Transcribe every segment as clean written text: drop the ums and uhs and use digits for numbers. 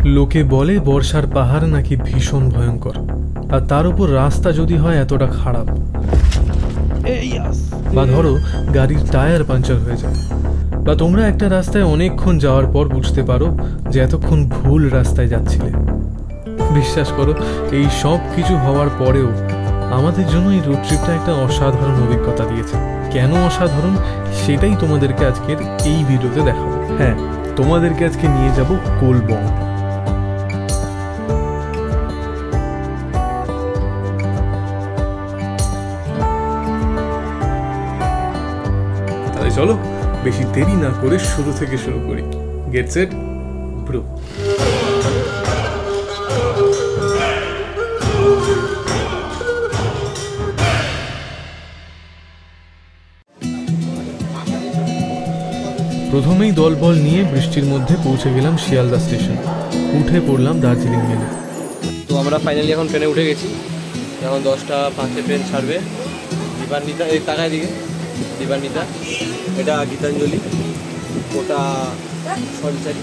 লোকে বলে বর্ষার পাহাড় নাকি ভীষণ ভয়ঙ্কর, আর তার উপর রাস্তা যদি হয় এতটা খারাপ, বা ধরো গাড়ির টায়ার পাঞ্চার হয়ে যায়, বা তোমরা একটা রাস্তায় অনেকক্ষণ যাওয়ার পর বুঝতে পারো যে এতক্ষণ ভুল রাস্তায় যাচ্ছিলে। বিশ্বাস করো, এই সব কিছু হওয়ার পরেও আমাদের জন্য এই রোড ট্রিপটা একটা অসাধারণ অভিজ্ঞতা দিয়েছে। কেন অসাধারণ সেটাই তোমাদেরকে আজকের এই ভিডিওতে দেখাবো। হ্যাঁ, তোমাদেরকে আজকে নিয়ে যাব কোলবং। তাহলে চলো বেশি দেরি না করে শুরু থেকে শুরু করি। Get set bro. প্রথমেই দলবল নিয়ে বৃষ্টির মধ্যে পৌঁছে গেলাম শিয়ালদা স্টেশন। উঠে পড়লাম দার্জিলিং মেলে। তো আমরা ফাইনালি এখন ট্রেনে উঠে গেছি। এখন 10টা 5-এ ট্রেন ছাড়বে। দীপান্বিতা এই টাকায় দিকে দীপান্বিতা, এটা গীতাঞ্জলি, ওটা সঞ্চারী,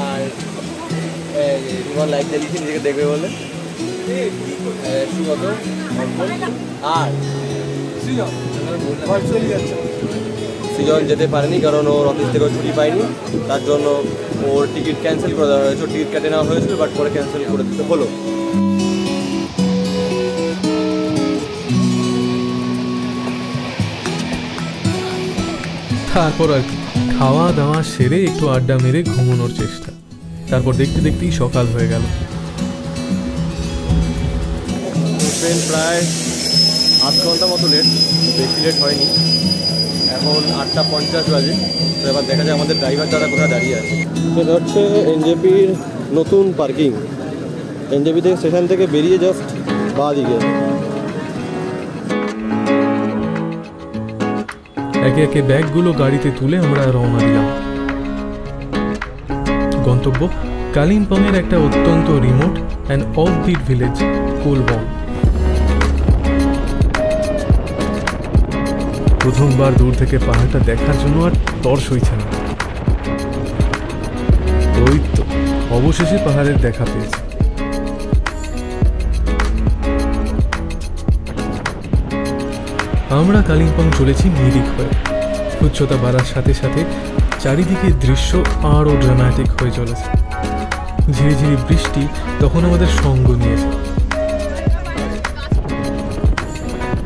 আর তোমার লাইট জ্বালিয়েছি নিজেকে দেখবে বলে সুগত, আর সৃজন যেতে পারেনি কারণ ওর অফিস থেকে ছুটি পায়নি, তার জন্য ওর টিকিট ক্যান্সেল করে দেওয়া হয়েছে। টিকিট কেটে নেওয়া হয়েছিল, বাট পরে ক্যান্সেল করে দিতে হলো। তারপর আর কি খাওয়া দাওয়া সেরে একটু আড্ডা মেরে ঘুমানোর চেষ্টা। তারপর দেখতে দেখতেই সকাল হয়ে গেল। ট্রেন প্রায় 8 ঘন্টা মতো লেট, বেশি লেট হয়নি। এখন 8টা 50 বাজে। তো এবার দেখা যায় আমাদের ড্রাইভার দাদা কোথায় দাঁড়িয়ে আছে। সেটা হচ্ছে এনজেপির নতুন পার্কিং। এনজেপি থেকে স্টেশন থেকে বেরিয়ে জাস্ট বাঁ দিকে। একে একে ব্যাগগুলো গাড়িতে তুলে আমরা রওনা দিলাম। গন্তব্য কালিম্পংয়ের একটা অত্যন্ত রিমোট অ্যান্ড অফবিট ভিলেজ কোলবং। প্রথমবার দূর থেকে পাহাড়টা দেখার জন্য আর তর সইছে না। ওই তো অবশেষে পাহাড়ের দেখা পেয়েছি। আমরা কালিম্পং চলেছি মিরিক হয়ে। উচ্চতা বাড়ার সাথে সাথে চারিদিকে দৃশ্য আরও ড্রামাটিক হয়ে চলেছে। ঝিরিঝিরি বৃষ্টি তখন আমাদের সঙ্গ নিয়েছে।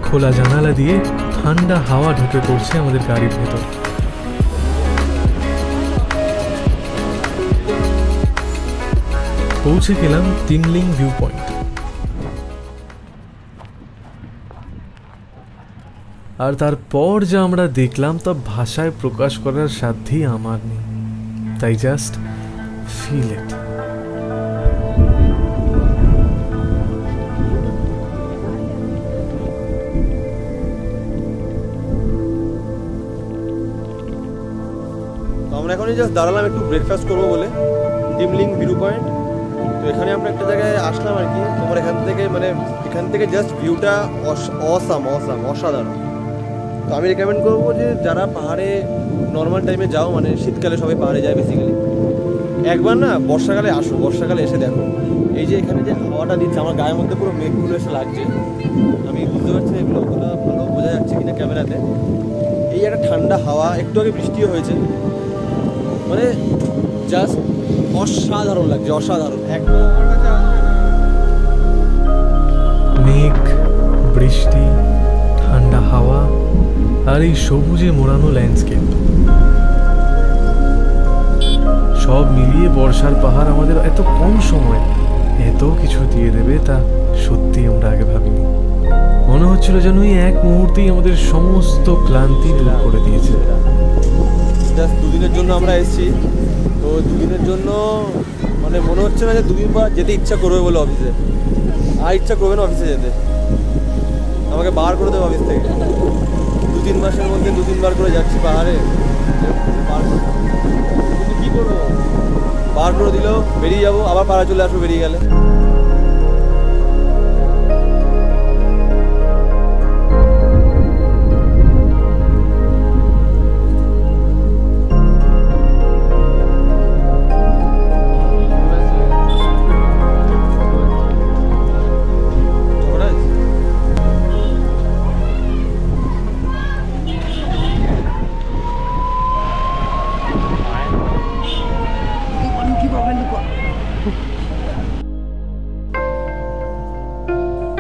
খোলা জানালা দিয়ে ঠান্ডা হাওয়া ঢুকে পড়ছে আমাদের গাড়ির ভেতর। পৌঁছে গেলাম তিনলিং ভিউ পয়েন্ট। আর তারপর যা আমরা দেখলাম তা ভাষায় প্রকাশ করার সাধ্যই আমার নেই। তাই জাস্ট ফিল ইট। আমরা এখনই জাস্ট দাঁড়ালাম একটু ব্রেকফাস্ট করবো বলে তিনলিং ভিউ পয়েন্ট। তো এখানে আমরা একটা জায়গায় আসলাম আর কি। তোমার এখান থেকে জাস্ট ভিউটা অসাধারণ। তো আমি রেকমেন্ড করবো যে যারা পাহাড়ে নর্মাল টাইমে যাও, মানে শীতকালে সবাই পাহাড়ে যায় বেসিক্যালি, একবার না বর্ষাকালে আসো, বর্ষাকালে এসে দেখো এই যে এখানে যে হাওয়াটা দিচ্ছে, আমার গায়ের মধ্যে পুরো মেঘগুলো এসে লাগছে। আমি বুঝতে পারছি এগুলো অতটা ভালো বোঝা যাচ্ছে কিনা ক্যামেরাতে। এই একটা ঠান্ডা হাওয়া, একটু আগে বৃষ্টিও হয়েছে, মানে জাস্ট অসাধারণ লাগছে, অসাধারণ একদম। মেঘ, বৃষ্টি, ঠান্ডা হাওয়া আর এই সবুজে মোড়ানো ল্যান্ডস্কেপ, সব মিলিয়ে বর্ষার পাহাড় আমাদের এত কম সময় এত কিছু দিয়ে দেবে তা সত্যি আমরা আগে ভাবিনি। মনে হচ্ছিল যেন এই এক মুহূর্তেই আমাদের সমস্ত ক্লান্তি দূর করে দিয়েছে। জাস্ট 2 দিনের জন্য আমরা এসেছি। তো 2 দিনের জন্য মানে মনে হচ্ছে না যে 2 দিন পর যেতে ইচ্ছা করবে বলে অফিসে। আর ইচ্ছা করবে না অফিসে যেতে, আমাকে বার করে দেবে অফিস থেকে। 2-3 মাসের মধ্যে 2-3 বার করে যাচ্ছি পাহাড়ে, কিন্তু কী করবো, বার করে দিলেও বেরিয়ে যাবো, আবার পাড়া চলে আসবো বেরিয়ে গেলে।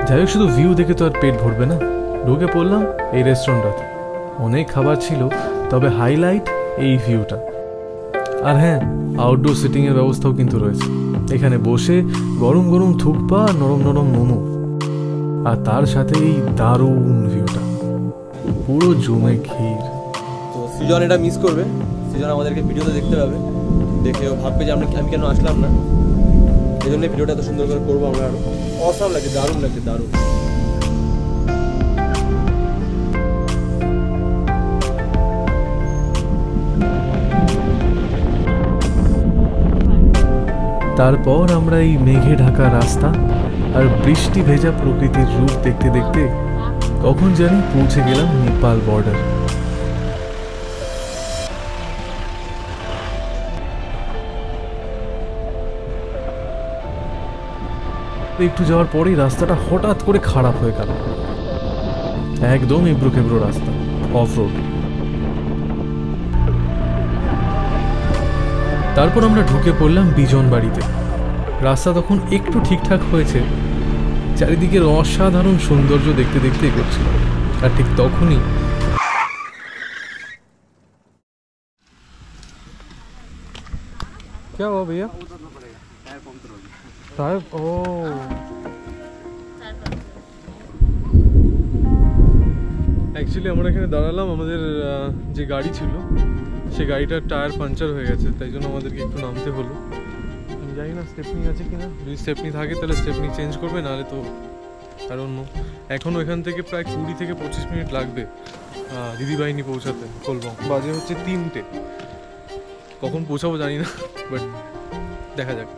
যাই হোক, শুধু ভিউ দেখে তো আর পেট ভরবে না। ঢুকে পড়লাম এই রেস্টুরেন্টটাতে। অনেক খাবার ছিল, তবে হাইলাইট এই ভিউটা। আর হ্যাঁ, আউটডোর সিটিংয়ের ব্যবস্থাও কিন্তু রয়েছে। এখানে বসে গরম গরম থুকপা, নরম নরম মোমো, আর তার সাথে এই দারুণ ভিউটা, পুরো জমে ক্ষীর। তো সৃজন এটা মিস করবে। সৃজন আমাদেরকে ভিডিওতে দেখতে পাবে, দেখে ও ভাববে যে আমি কেন আসলাম না। এই জন্য ভিডিওটা এত সুন্দর করে করবো আমরা। আরো অসাম লাগছে, দারুণ লাগছে, দারুণ। তারপর আমরা এই মেঘে ঢাকা রাস্তা আর বৃষ্টি ভেজা প্রকৃতির রূপ দেখতে দেখতে কখন জানি পৌঁছে গেলাম নেপাল বর্ডার। একটু যাওয়ার পরেই রাস্তাটা হঠাৎ করে খারাপ হয়ে গেল। একদম এবড়ো খেবড়ো রাস্তা, অফ রোড। তারপর আমরা ঢুকে পড়লাম বিজন বাড়িতে। রাস্তা তখন একটু ঠিকঠাক হয়েছে, চারিদিকের অসাধারণ সৌন্দর্য দেখতে দেখতে এগোচ্ছিল। আর ঠিক তখনই क्या हुआ भैया? टायर ओ অ্যাকচুয়ালি আমরা এখানে দাঁড়ালাম, আমাদের যে গাড়ি ছিল সেই গাড়িটার টায়ার পাঞ্চার হয়ে গেছে, তাই জন্য আমাদেরকে একটু নামতে হলো। আমি জানি না স্টেপনি আছে কিনা, যদি স্টেপনি থাকে তাহলে স্টেপনি চেঞ্জ করবে, নাহলে তো আর অন্য। এখনও এখান থেকে প্রায় 20 থেকে 25 মিনিট লাগবে দিদিবাহিনী পৌঁছাতে। বলবো বাজে হচ্ছে 3টে, কখন পৌঁছাবো জানি না, বাট দেখা যাক।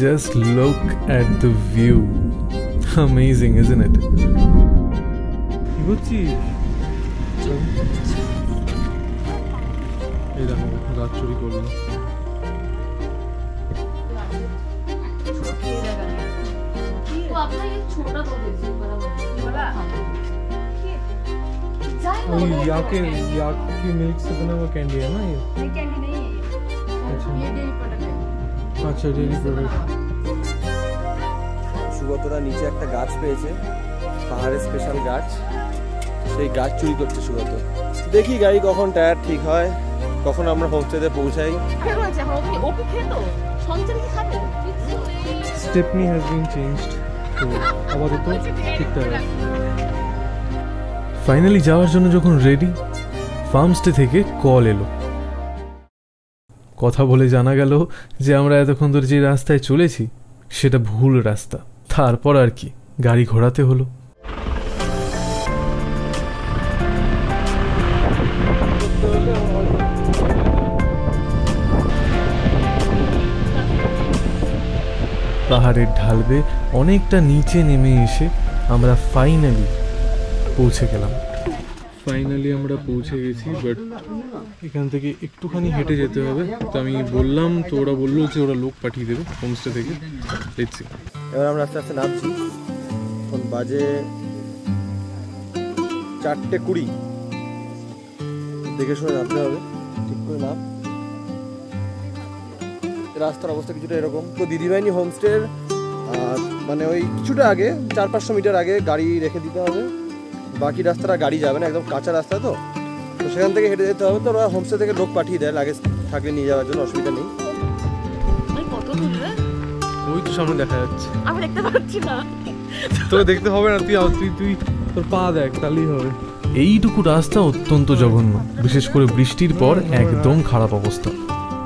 Just look at the view. Amazing, isn't it? কি করছিস? এই দেখো গাছ চুরি করলো। की मिल्क से बना हुआ कैंडी है ना ये? नहीं कैंडी नहीं है ये। अच्छा ये डेयरी प्रोडक्ट है। अच्छा डेयरी प्रोडक्ट। সুগতরা নিচে একটা গাছ পেয়েছে, পাহাড়ের স্পেশাল গাছ, সেই গাছ চুরি করছে সুগত। দেখি গাড়ি কখন টায়ার ঠিক হয়, কখন আমরা হোমস্টেতে পৌঁছাই। স্টেপনি হ্যাজ বিন চেঞ্জড, তো আপাতত ঠিকঠাক আছে। ফাইনালি যাওয়ার জন্য যখন রেডি, ফার্মস্টে থেকে কল এলো। কথা বলে জানা গেল যে আমরা এতক্ষণ ধরে যে রাস্তায় চলেছি সেটা ভুল রাস্তা। তারপর আর কি, গাড়ি ঘোরাতে হলো। পাহাড়ের ঢাল বেয়ে অনেকটা নিচে নেমে এসে আমরা ফাইনালি পৌঁছে গেলাম। ফাইনালি আমরা পৌঁছে গেছি, বাট এখান থেকে একটুখানি হেঁটে যেতে হবে। তো আমি বললাম, তো ওরা বললো যে ওরা লোক পাঠিয়ে দেবে হোমস্টে থেকে। দেখছি এবার আমরা আস্তে আস্তে নামছি। এখন বাজে 4:20। দেখে শুনে নামতে হবে, ঠিক করে নাম। রাস্তার অবস্থা কিছুটা এরকম। তো দিদিবাহিনী হোমস্টের মানে ওই কিছুটা আগে 400-500 মিটার আগে গাড়ি রেখে দিতে হবে। বাকি রাস্তাটা গাড়ি যাবে না, একদম কাঁচা রাস্তা, তো সেখান থেকে হেঁটে যেতে হবে। তো ওরা হোমস্টে থেকে লোক পাঠিয়ে দেয় লাগেজ থাকলে নিয়ে যাওয়ার জন্য, অসুবিধা নেই। ওই তো সামনে দেখা যাচ্ছে, আমি দেখতে পাচ্ছি না। তোকে দেখতে হবে না, তুই তোর পা দেখ, তাহলেই হবে। এইটুকু রাস্তা অত্যন্ত জঘন্য, বিশেষ করে বৃষ্টির পর একদম খারাপ অবস্থা।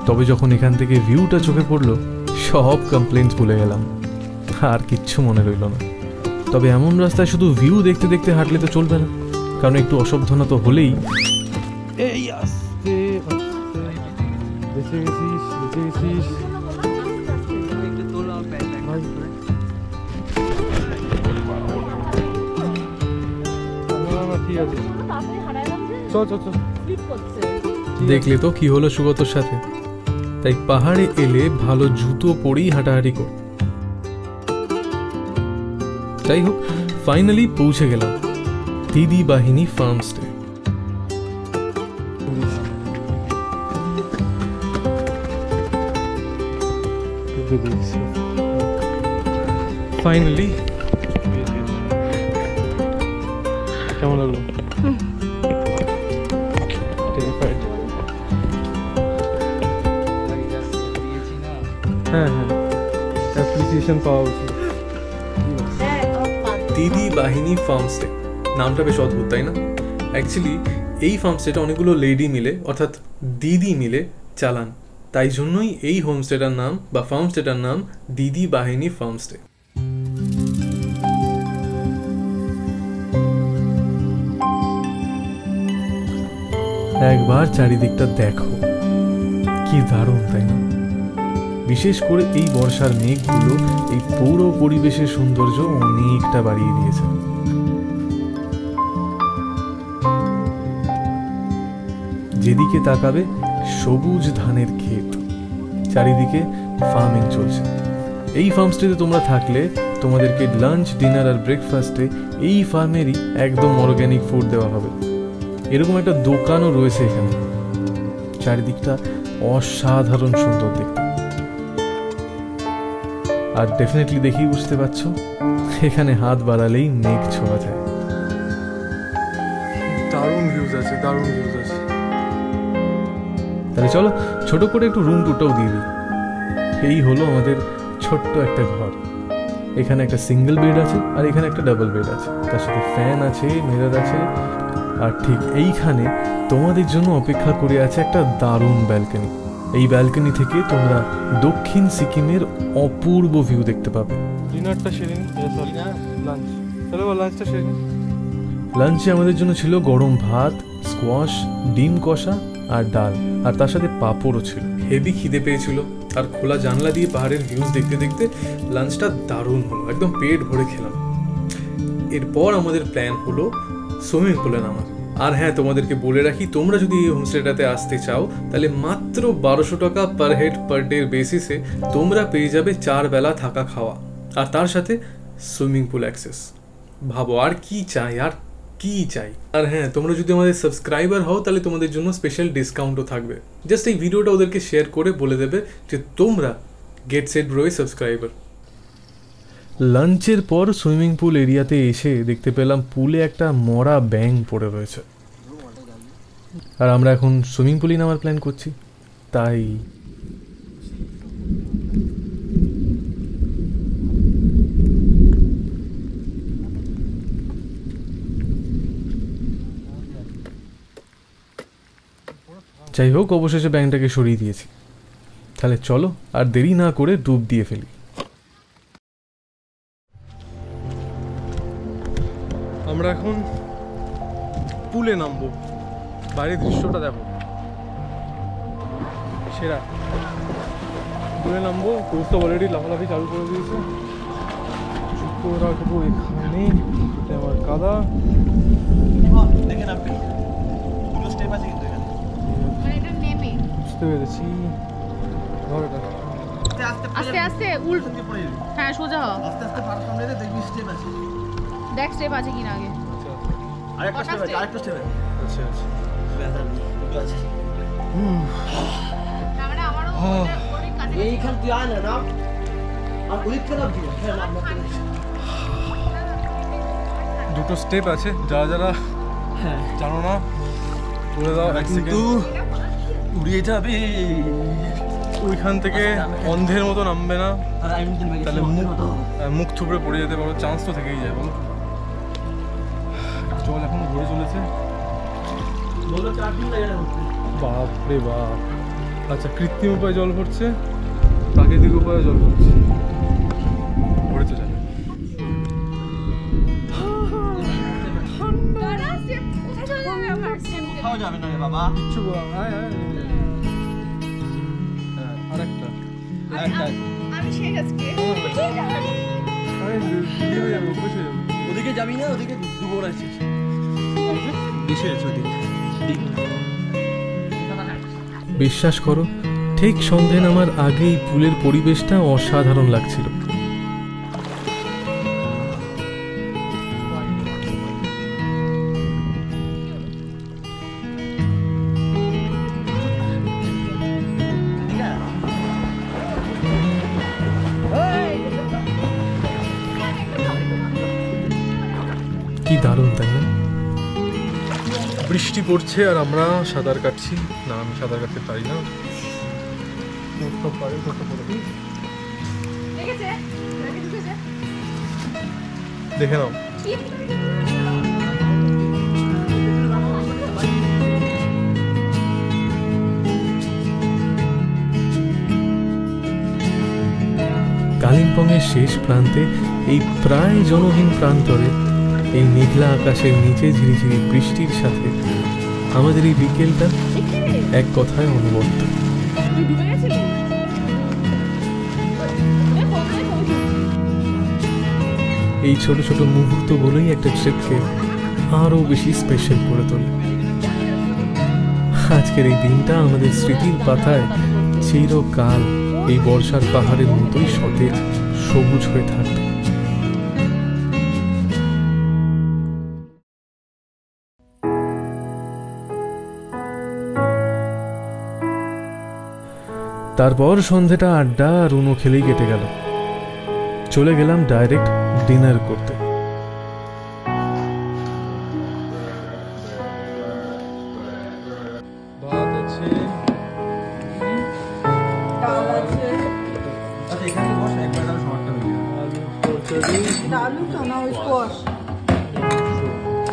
তবে যখন এখান থেকে ভিউটা চোখে পড়লো, সব কমপ্লেন্টস ভুলে গেলাম, আর কিচ্ছু মনে রইল না। তবে এমন রাস্তায় শুধু ভিউ দেখতে দেখতে হাঁটলে তো চলবে না, কারণ একটু অসাবধানতা তো হলেই। এই আস্তে আস্তে বেঁচে গেছিস, বেঁচে গেছিস। দেখলে তো কি হলো সুগতর সাথে। তাই পাহাড়ে এলে ভালো জুতো পরেই হাঁটাহাঁটি কর। যাই হোক, ফাইনালি পৌঁছে গেলাম দিদিবাহিনী ফার্মস্টে। ঢুকে দিয়েছি ফাইনালি। কেমন লাগলো? Terrified? হ্যাঁ হ্যাঁ, অ্যাপ্রিসিয়েশন পাওয়া উচিত। দিদি বাহিনী ফার্মস্টে, নামটা বেশ অদ্ভুত তাই না? অ্যাকচুয়ালি এই ফার্মস্টেটা অনেকগুলো লেডি মিলে অর্থাৎ দিদি মিলে চালান, তাই জন্যই এই হোমস্টেটার নাম বা ফার্মস্টেটার নাম দিদি বাহিনী ফার্মস্টে। একবার চারিদিকটা দেখো, কি দারুণ তাই না? বিশেষ করে এই বর্ষার মেঘগুলো এই পুরো পরিবেশের সৌন্দর্য অনেকটা বাড়িয়ে দিয়েছে। যেদিকে তাকাবে সবুজ ধানের ক্ষেত, চারিদিকে ফার্মিং চলছে। এই ফার্মস্টেতে তোমরা থাকলে তোমাদেরকে লাঞ্চ, ডিনার আর ব্রেকফাস্টে এই ফার্মেরই একদম অর্গ্যানিক ফুড দেওয়া হবে। এরকম একটা দোকানও রয়েছে এখানে। চারিদিকটা অসাধারণ সুন্দর দেখতে, আর ডেফিনেটলি দেখেই বুঝতে পারছো এখানে হাত বাড়ালেই মেঘ ছোঁয়া যায়। দারুণ ভিউজ আছে, দারুণ ভিউজ আছে। তাহলে চলো ছোট করে একটু রুম টুরটাও দিয়ে দিই। এই হলো আমাদের ছোট্ট একটা ঘর। এখানে একটা সিঙ্গেল বেড আছে আর এখানে একটা ডাবল বেড আছে, তার সাথে ফ্যান আছে, মিরর আছে, আর ঠিক এইখানে তোমাদের জন্য অপেক্ষা করে আছে একটা দারুণ ব্যালকনি। এই ব্যালকনি থেকে তোমরা দক্ষিণ সিকিমের অপূর্ব ভিউ দেখতে পাবে। ডিনারটা সেরে নিই, সরি লাঞ্চ, চলো লাঞ্চটা সেরে নিই। লাঞ্চে আমাদের জন্য ছিল গরম ভাত, স্কোয়াশ, ডিম কষা আর ডাল, আর তার সাথে পাঁপড়ও ছিল। হেভি খিদে পেয়েছিল, আর খোলা জানলা দিয়ে পাহাড়ের ভিউজ দেখতে দেখতে লাঞ্চটা দারুণ হলো, একদম পেট ভরে খেলাম। এরপর আমাদের প্ল্যান হলো সুইমিং পুলে নামার। আর হ্যাঁ, তোমাদেরকে বলে রাখি, তোমরা যদি এই হোমস্টেটাতে আসতে চাও তাহলে মাত্র 1200 টাকা পার হেড পার ডে বেসিসে তোমরা পেয়ে যাবে 4 বেলা থাকা খাওয়া, আর তার সাথে সুইমিং পুল অ্যাক্সেস। ভাবো আর কি চাই, আর কি চাই। আর হ্যাঁ, তোমরা যদি আমাদের সাবস্ক্রাইবার হও তাহলে তোমাদের জন্য স্পেশাল ডিসকাউন্টও থাকবে। জাস্ট এই ভিডিওটা ওদেরকে শেয়ার করে বলে দেবে যে তোমরা গেট সেট ব্রোয়ে সাবস্ক্রাইবার। লাঞ্চের পর সুইমিং পুল এরিয়াতে এসে দেখতে পেলাম পুলে একটা মরা ব্যাঙ পড়ে রয়েছে, আর আমরা এখন সুইমিং পুলই নামার প্ল্যান করছি। তাই যাই হোক, অবশেষে ব্যাঙটাকে সরিয়ে দিয়েছি। তাহলে চলো আর দেরি না করে ডুব দিয়ে ফেলি। আমরা এখন পুলে নামবো। বাইরের দৃশ্যটা দেখো, সেরা। পুলে নামবো, কোচ অলরেডি লাফালাফি চালু করে দিয়েছে। জুতো রাখবো এখানে, এটা আমার কাদা। বুঝতে পেরেছি। আস্তে আস্তে উল্টো, হ্যাঁ সোজা হ, আস্তে আস্তে পার সামনে দে, দেখবি স্টেপ আছে, দেখ স্টেপ আছে কিনা আগে। আরেকটা স্টেপ আছে, আরেকটা স্টেপ আছে। আচ্ছা আচ্ছা, তারপরে আমারও অনেক কাছে এইখান তুই আয় না আর ওই খেলাম দিও। হ্যাঁ নাম দুটো স্টেপ আছে, যারা যারা জানো না বলে দাও। এক সেকেন্ড, উড়িয়ে যাবে ওইখান থেকে অন্ধের মতো নামবে না, তাহলে মুখ থুবড়ে পড়ে যেতে পারো, চান্স তো থেকেই যায়। বলো, জল এখন ঘুরে চলেছে। বাপ রে বাপ। আচ্ছা, কৃত্রিম উপায়ে জল ভরছে, প্রাকৃতিক উপায়ে জল ভরছে, ভরে তো যাবে। কোথাও যাবে না রে বাবা, কিচ্ছু আরেকটা আমি শেখ আজকে ওদিকে যাবি না, ওদিকে ডুবো আছিস। বিশ্বাস করো, ঠিক সন্ধে নামার আগেই পুলের পরিবেশটা অসাধারণ লাগছিল। দারুণ তাই না? বৃষ্টি পড়ছে আর আমরা সাঁতার কাটছি। না, আমি সাঁতার কাটতে পারি না। দেখে নাও। কালিম্পংয়ের শেষ প্রান্তে এই প্রায় জনহীন প্রান্তরে এই মেঘলা আকাশের নিচে ঝিরিঝিরি বৃষ্টির সাথে আমাদের এই বিকেলটা এক কথায় অনবদ্য। এই ছোট ছোট মুহূর্তগুলোই একটা ট্রিপকে আরো বেশি স্পেশাল করে তোলে। আজকের এই দিনটা আমাদের স্মৃতির পাতায় চিরকাল এই বর্ষার পাহাড়ের মতোই সতেজ সবুজ হয়ে থাকবে। তারপর সন্ধেটা আড্ডা আর উনো খেলেই কেটে গেল। চলে গেলাম ডাইরেক্ট ডিনার করতে। ভাত আছে, আলু চানা ওই স্কোয়াশ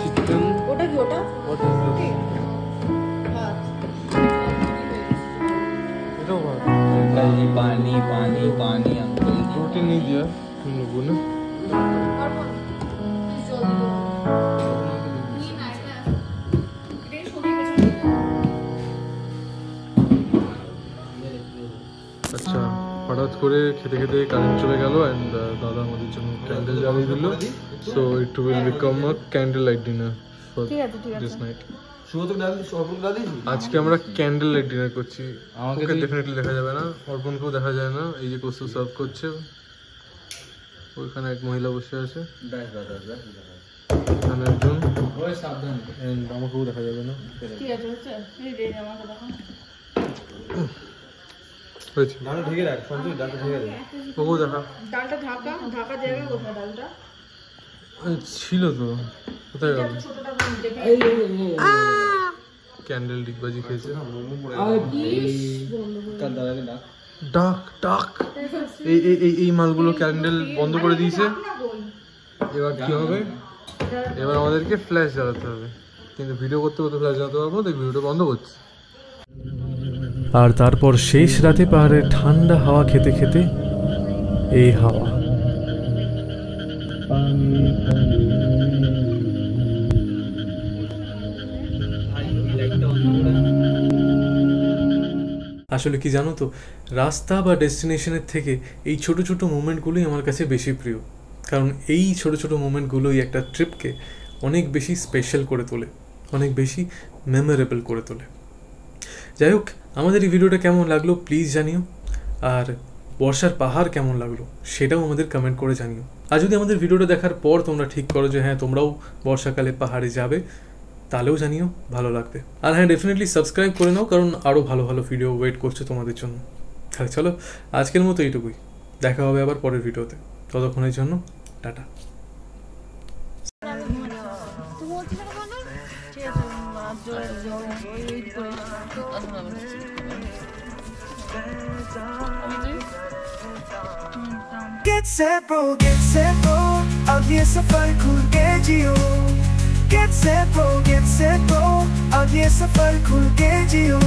চিকেন, ওটা কি ওটা এটাও ভাত। अंकल जी पानी पानी पानी अंकल जी रोटी नहीं दिया तुम लोगों ने? আচ্ছা, হঠাৎ করে খেতে খেতে কারেন্ট চলে গেল অ্যান্ড দাদা আমাদের জন্য ক্যান্ডেল জ্বালিয়ে দিল। So it will become a candle light dinner for this night. আজকে আমরা ক্যান্ডেল লাইট ডিনার করছি। আমাকে ডেফিনেটলি দেখা যাবে না, অর্পণকেও দেখা যায় না। এই যে কোস্ত সার্ভ করছে, ওইখানে এক মহিলা বসে আছে, এখানে একজন, এন্ড আমাকেও দেখা যাবে না। হয়েছে, ডালটা ঢেকে রাখ, সঞ্জয় ডালটা ঢেকে রাখ। ওকেও দেখা। ডালটা ঢাকা জায়গা কোথায় ডালটা ছিল তো, কোথায় গেল? ছোটটা দেখে ক্যান্ডেল ডিগবাজি খেয়েছে। डाक ডাক এই মালগুলো ক্যান্ডেল বন্ধ করে দিয়েছে। এবার কি হবে? এবার আমাদেরকে ফ্ল্যাশ জ্বালাতে হবে, কিন্তু ভিডিও করতে করতে ফ্ল্যাশ জ্বালাতে পারবো, তাই ভিডিওটা বন্ধ করছি। আর তারপর শেষ রাতে পাহাড়ের ঠান্ডা হাওয়া খেতে খেতে এই হাওয়া। আসলে কি জানো তো, রাস্তা বা ডেস্টিনেশনের থেকে এই ছোট ছোট মোমেন্টগুলোই আমার কাছে বেশি প্রিয়। কারণ এই ছোট ছোট মোমেন্টগুলোই একটা ট্রিপকে অনেক বেশি স্পেশাল করে তোলে, অনেক বেশি মেমোরেবল করে তোলে। যাই হোক, আমাদের এই ভিডিওটা কেমন লাগলো প্লিজ জানিও, আর বর্ষার পাহাড় কেমন লাগলো সেটাও আমাদের কমেন্ট করে জানিও। আর যদি আমাদের ভিডিওটা দেখার পর তোমরা ঠিক করো যে হ্যাঁ তোমরাও বর্ষাকালে পাহাড়ে যাবে, তাহলেও জানিও, ভালো লাগবে। আর হ্যাঁ, ডেফিনেটলি সাবস্ক্রাইব করে নাও, কারণ আরও ভালো ভালো ভিডিও ওয়েট করছে তোমাদের জন্য। তাহলে চলো, আজকের মতো এইটুকুই, দেখা হবে আবার পরের ভিডিওতে। ততক্ষণের জন্য টাটা। Get set bro, अब ये सफर खुल के जियो। Get set bro, अब ये सफर खुल के जियो।